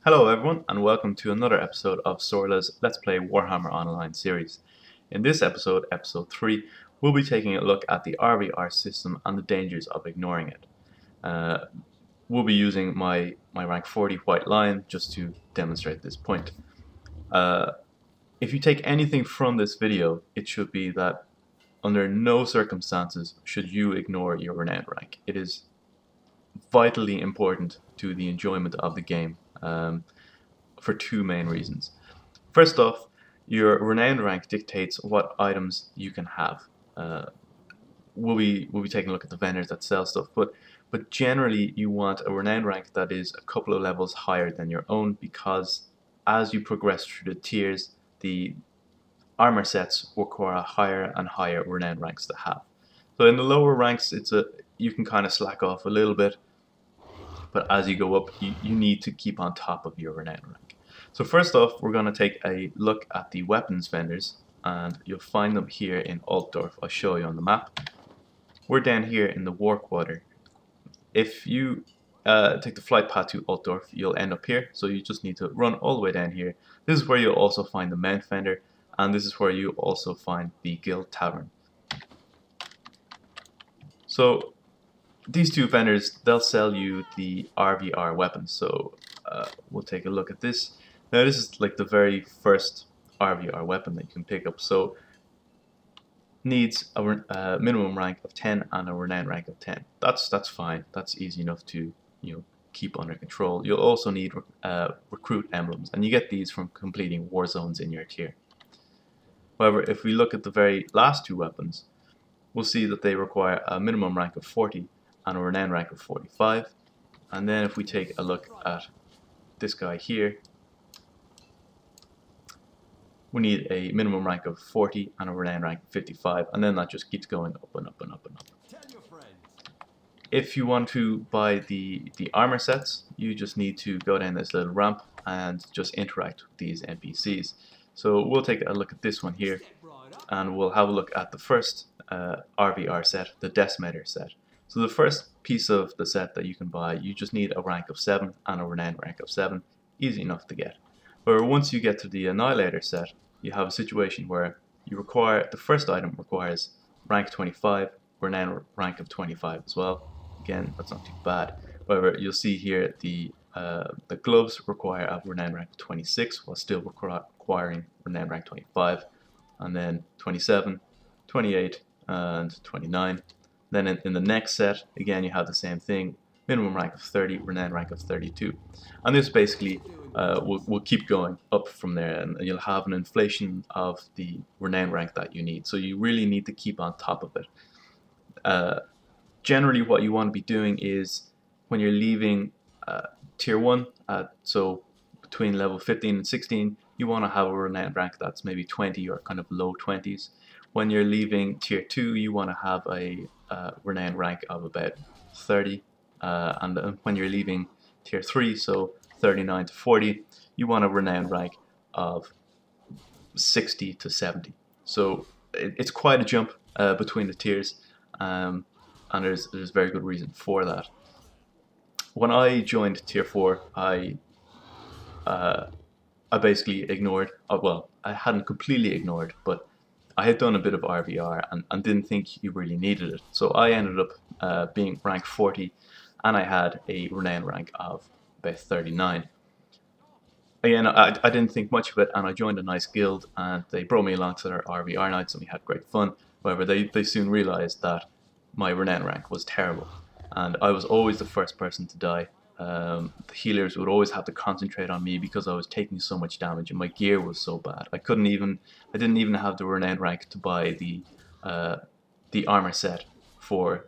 Hello everyone and welcome to another episode of Sorla's Let's Play Warhammer Online series. In this episode, episode 3, we'll be taking a look at the RVR system and the dangers of ignoring it. We'll be using my rank 40 White Lion just to demonstrate this point. If you take anything from this video, it should be that under no circumstances should you ignore your renown rank. It is vitally important to the enjoyment of the game. For two main reasons. First off, your renown rank dictates what items you can have. We'll be taking a look at the vendors that sell stuff, but generally you want a renown rank that is a couple of levels higher than your own, because as you progress through the tiers, the armor sets require higher and higher renown ranks to have. So in the lower ranks, you can kind of slack off a little bit, but as you go up, you need to keep on top of your renown rank. So first off, we're going to take a look at the weapons vendors, and you'll find them here in Altdorf. I'll show you on the map. We're down here in the War Quarter. If you take the flight path to Altdorf, you'll end up here, so you just need to run all the way down here. This is where you'll also find the Mount vendor, and this is where you also find the Guild Tavern. So these two vendors, they'll sell you the RVR weapons. So we'll take a look at this. Now this is like the very first RVR weapon that you can pick up. So needs a minimum rank of 10 and a renown rank of 10. That's fine. That's easy enough to keep under control. You'll also need recruit emblems, and you get these from completing war zones in your tier. However, if we look at the very last two weapons, we'll see that they require a minimum rank of 40 and a renown rank of 45. And then if we take a look at this guy here, we need a minimum rank of 40 and a renown rank of 55, and then that just keeps going up and up and up and up. If you want to buy the armor sets, you just need to go down this little ramp and just interact with these NPCs. So we'll take a look at this one here, and we'll have a look at the first RVR set, the Decimator set. So the first piece of the set that you can buy, you just need a rank of 7 and a renown rank of 7. Easy enough to get. But once you get to the Annihilator set, you have a situation where the first item requires rank 25, renown rank of 25 as well. Again, that's not too bad. However, you'll see here the gloves require a renown rank of 26 while still requiring renown rank 25, and then 27, 28, and 29. Then in the next set, again, you have the same thing, minimum rank of 30, renown rank of 32. And this basically will keep going up from there, and you'll have an inflation of the renown rank that you need. So you really need to keep on top of it. Generally, what you want to be doing is when you're leaving tier 1, so between level 15 and 16, you want to have a renown rank that's maybe 20 or kind of low 20s. When you're leaving tier 2, you want to have a renown rank of about 30, and when you're leaving tier 3, so 39 to 40, you want a renown rank of 60 to 70. So it's quite a jump between the tiers, and there's very good reason for that. When I joined tier 4, I basically ignored, well, I hadn't completely ignored, but I had done a bit of RVR and didn't think you really needed it. So I ended up being rank 40, and I had a renown rank of about 39. Again, I didn't think much of it, and I joined a nice guild, and they brought me along to their RVR nights, and we had great fun. However, they soon realized that my renown rank was terrible, and I was always the first person to die. The healers would always have to concentrate on me because I was taking so much damage, and my gear was so bad. I didn't even have the renown rank to buy the armor set for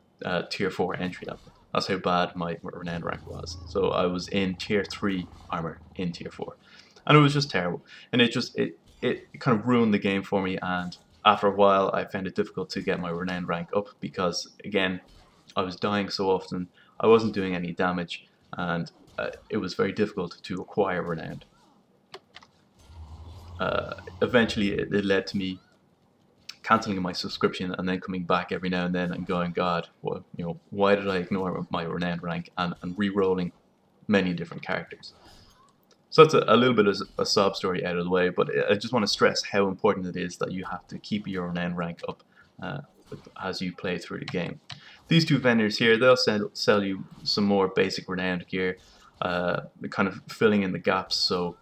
tier 4 entry level. That's how bad my renown rank was. So I was in tier 3 armor in tier 4, and it was just terrible. And it kind of ruined the game for me. And after a while, I found it difficult to get my renown rank up because, again, I was dying so often. I wasn't doing any damage, and it was very difficult to acquire renown. Eventually, it led to me cancelling my subscription and then coming back every now and then and going, God, well, why did I ignore my renown rank, and re-rolling many different characters. So that's a little bit of a sob story out of the way, but I just want to stress how important it is that you have to keep your renown rank up as you play through the game. These two vendors here, they'll sell you some more basic renowned gear, kind of filling in the gaps, so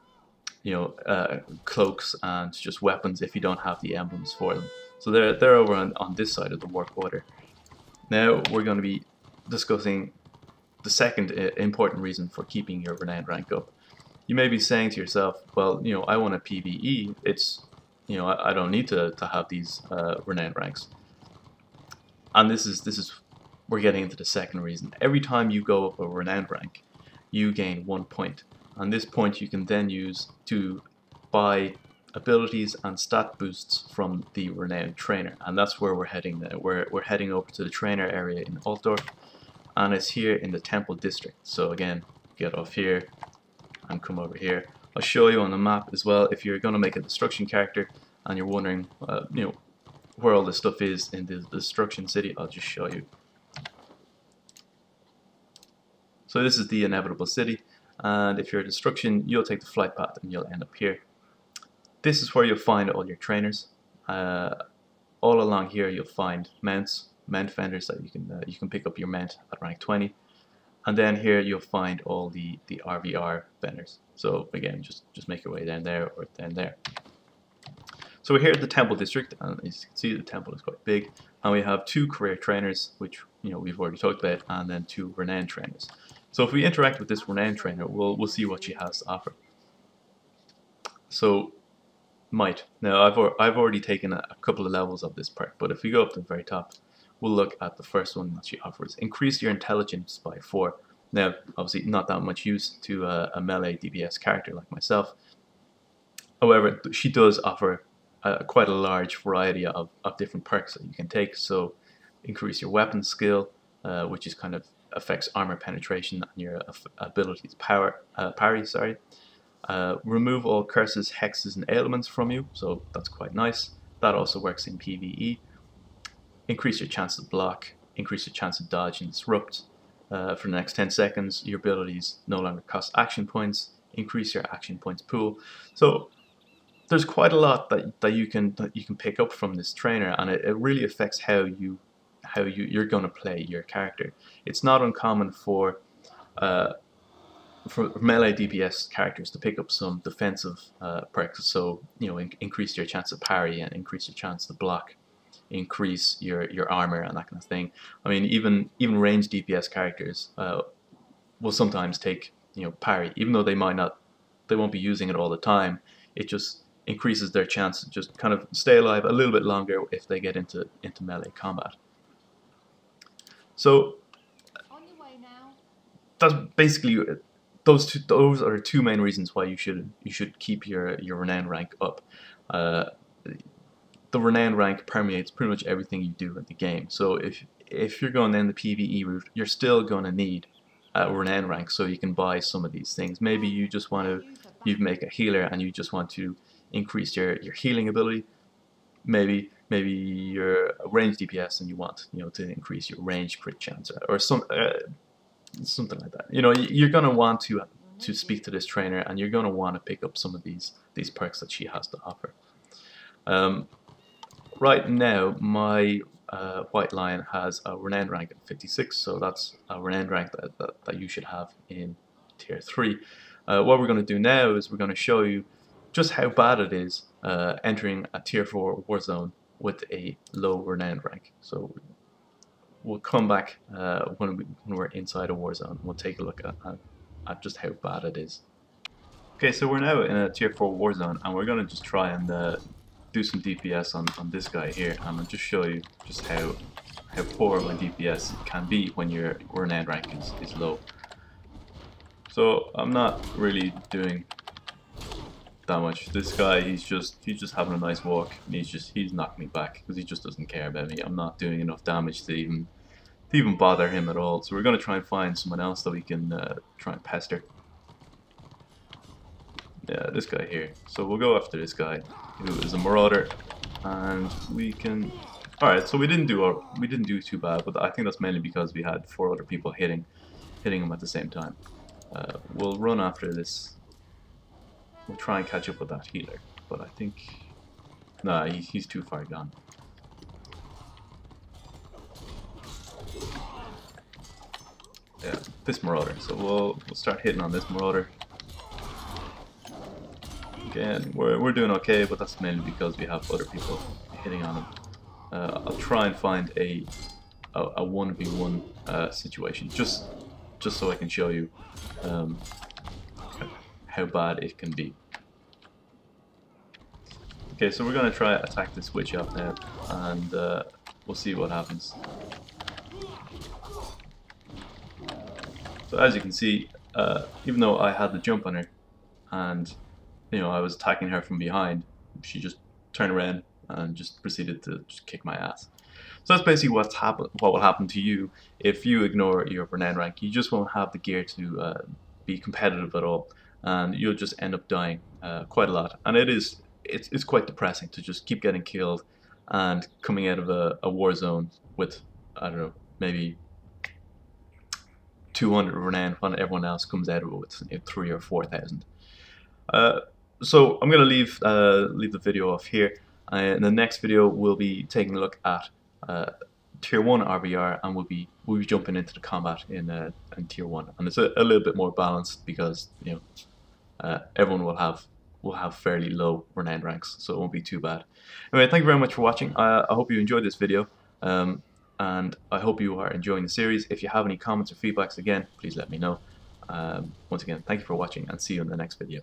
you know, cloaks and just weapons if you don't have the emblems for them. So they're over on this side of the work order. Now we're going to be discussing the second important reason for keeping your renown rank up. You may be saying to yourself, well, you know, I want a PvE. It's, you know, I don't need to have these renown ranks. And this is we're getting into the second reason. Every time you go up a renown rank, you gain 1 point. And this point you can then use to buy abilities and stat boosts from the renowned trainer. And that's where we're heading now. We're heading over to the trainer area in Altdorf, and it's here in the Temple District. So again, get off here and come over here. I'll show you on the map as well if you're going to make a destruction character and you're wondering you know, where all this stuff is in the destruction city. I'll just show you. So this is the inevitable city, and if you're a destruction, you'll take the flight path and you'll end up here. This is where you'll find all your trainers. All along here you'll find mounts, mount vendors that you can pick up your mount at rank 20. And then here you'll find all the RVR vendors. So again, just make your way down there or down there. So we're here at the Temple District, and as you can see, the temple is quite big. And we have 2 career trainers, which you know we've already talked about, and then 2 renowned trainers. So if we interact with this renowned trainer, we'll see what she has to offer. So might. Now I've already taken a couple of levels of this perk, but if we go up to the very top, we'll look at the first one that she offers. Increase your intelligence by 4. Now, obviously not that much use to a melee DPS character like myself. However, she does offer quite a large variety of different perks that you can take. So increase your weapon skill, which is kind of affects armor penetration and your abilities parry. Sorry. Remove all curses, hexes, and ailments from you. So that's quite nice. That also works in PvE. Increase your chance to block. Increase your chance to dodge and disrupt. For the next 10 seconds, your abilities no longer cost action points. Increase your action points pool. So there's quite a lot that you can pick up from this trainer, and it really affects how you're going to play your character. It's not uncommon for melee DPS characters to pick up some defensive perks. So you know, increase your chance to parry and increase your chance to block. Increase your armor and that kind of thing. I mean, even ranged DPS characters will sometimes take, you know, parry, even though they won't be using it all the time. It just increases their chance to just kind of stay alive a little bit longer if they get into melee combat. So on your way now. That's basically those are 2 main reasons why you should keep your renown rank up. The renown rank permeates pretty much everything you do in the game. So if you're going down the PvE route, you're still going to need a renown rank so you can buy some of these things. Maybe you just want to make a healer and you just want to increase your healing ability. Maybe you're a ranged DPS and you want, you know, to increase your range crit chance or something like that. You know, you're going to want to speak to this trainer, and you're going to want to pick up some of these perks that she has to offer. Right now, my White Lion has a renown rank of 56, so that's a renown rank that you should have in tier 3. What we're going to do now is we're going to show you just how bad it is entering a tier 4 war zone with a low renown rank. So we'll come back when we're inside a war zone. We'll take a look at just how bad it is. Okay, so we're now in a tier 4 war zone, and we're going to just try and do some DPS on this guy here, and I'll just show you just how poor my DPS can be when your renown rank is low. So I'm not really doing that much. This guy, he's just having a nice walk, and he's knocked me back because he just doesn't care about me. I'm not doing enough damage to even bother him at all. So we're going to try and find someone else that we can try and pester. Yeah, this guy here. So we'll go after this guy, who is a marauder, and we can. All right, so we didn't do too bad, but I think that's mainly because we had 4 other people hitting him at the same time. We'll run after this we'll try and catch up with that healer. But I think, nah, he's too far gone. Yeah, this Marauder. So we'll start hitting on this Marauder. Again, we're doing okay, but that's mainly because we have other people hitting on him. I'll try and find a 1v1 situation, just so I can show you how bad it can be. Okay, so we're going to try attack this witch up now, and we'll see what happens. So as you can see, even though I had the jump on her, and I was attacking her from behind, she just turned around and just proceeded to just kick my ass. So that's basically what will happen to you if you ignore your renown rank. You just won't have the gear to be competitive at all, and you'll just end up dying quite a lot. And it's quite depressing to just keep getting killed and coming out of a war zone with, I don't know, maybe 200 renown when everyone else comes out of it with 3,000 or 4,000. So I'm going to leave the video off here. In the next video, we'll be taking a look at Tier 1 RBR, and we'll be jumping into the combat in Tier 1, and it's a little bit more balanced because everyone will have fairly low renown ranks, so it won't be too bad. Anyway, thank you very much for watching. I hope you enjoyed this video, and I hope you are enjoying the series. If you have any comments or feedbacks, again, please let me know. Once again, thank you for watching, and see you in the next video.